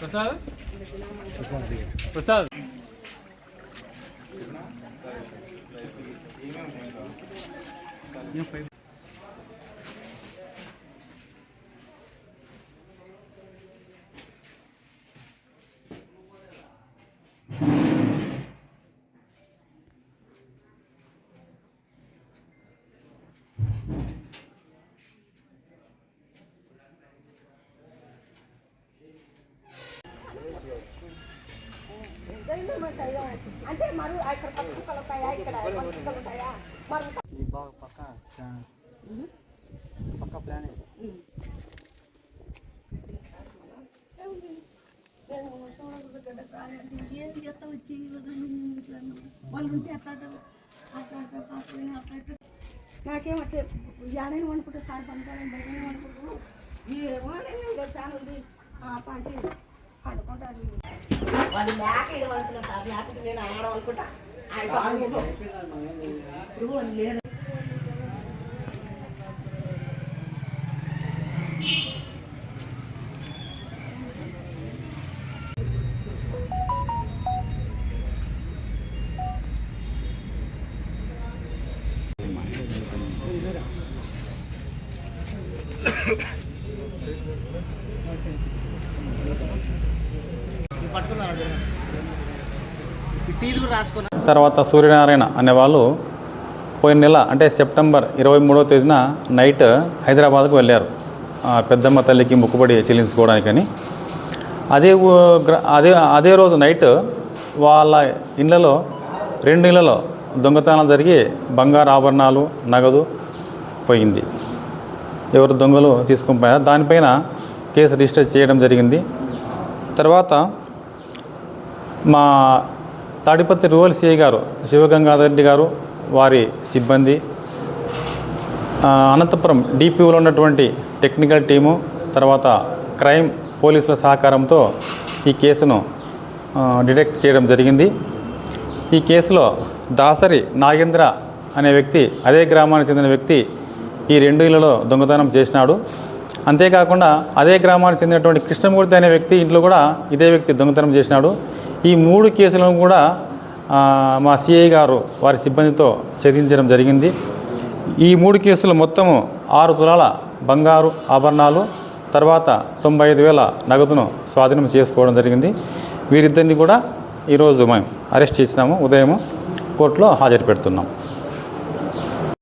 ప్రసాద్ ప్రసాద్ అంటే మరి ఇక్కడ పక్కలు ఉంటాయా ఇక్కడ పక్కలు ఉంటాయా మరి ఈ బాగా పక్క ప్లాన్ ఏం చేస్తా వచ్చి వాళ్ళు ఉంటే అట్లా నాకేం అట్లా యాడేం అనుకుంటా సార్ పంపాలని బయట అనుకుంటున్నాను ఈ ఫ్యామిలీ అంటే పండుకుంటారు వాళ్ళు లేక ఏమనుకున్నా సార్ లేకపోతే నేను ఆడమనుకుంటా ఆయన లేదు. తర్వాత సూర్యనారాయణ అనేవాళ్ళు పోయిన నెల అంటే సెప్టెంబర్ 23వ తేదీన నైట్ హైదరాబాద్కు వెళ్ళారు పెద్దమ్మ తల్లికి మొక్కుబడి చెల్లించుకోవడానికని. అదే రోజు నైట్ వాళ్ళ ఇళ్లలో 2 ఇళ్లలో దొంగతనాలు జరిగి బంగారు ఆభరణాలు నగదు పోయింది. ఎవరు దొంగలు తీసుకొని పోయారు, దానిపైన కేసు రిజిస్టర్ చేయడం జరిగింది. తర్వాత మా తాడిపత్రి రూరల్ సిఐ గారు శివగంగాధర్ రెడ్డి గారు వారి సిబ్బంది, అనంతపురం డిపిఓలో ఉన్నటువంటి టెక్నికల్ టీము, తర్వాత క్రైమ్ పోలీసుల సహకారంతో ఈ కేసును డిటెక్ట్ చేయడం జరిగింది. ఈ కేసులో దాసరి నాగేంద్ర అనే వ్యక్తి, అదే గ్రామానికి చెందిన వ్యక్తి ఈ 2 ఇళ్లలో దొంగతనం చేసినాడు. అంతేకాకుండా అదే గ్రామానికి చెందినటువంటి కృష్ణమూర్తి అనే వ్యక్తి ఇంట్లో కూడా ఇదే వ్యక్తి దొంగతనం చేసినాడు. ఈ 3 కేసులను కూడా మా సిఐ గారు వారి సిబ్బందితో ఛేదించడం జరిగింది. ఈ 3 కేసులు మొత్తము 6 తులాల బంగారు ఆభరణాలు, తర్వాత 95,000 నగదును స్వాధీనం చేసుకోవడం జరిగింది. వీరిద్దరిని కూడా ఈరోజు మేము అరెస్ట్ చేసినాము. ఉదయం కోర్టులో హాజరు పెడుతున్నాం.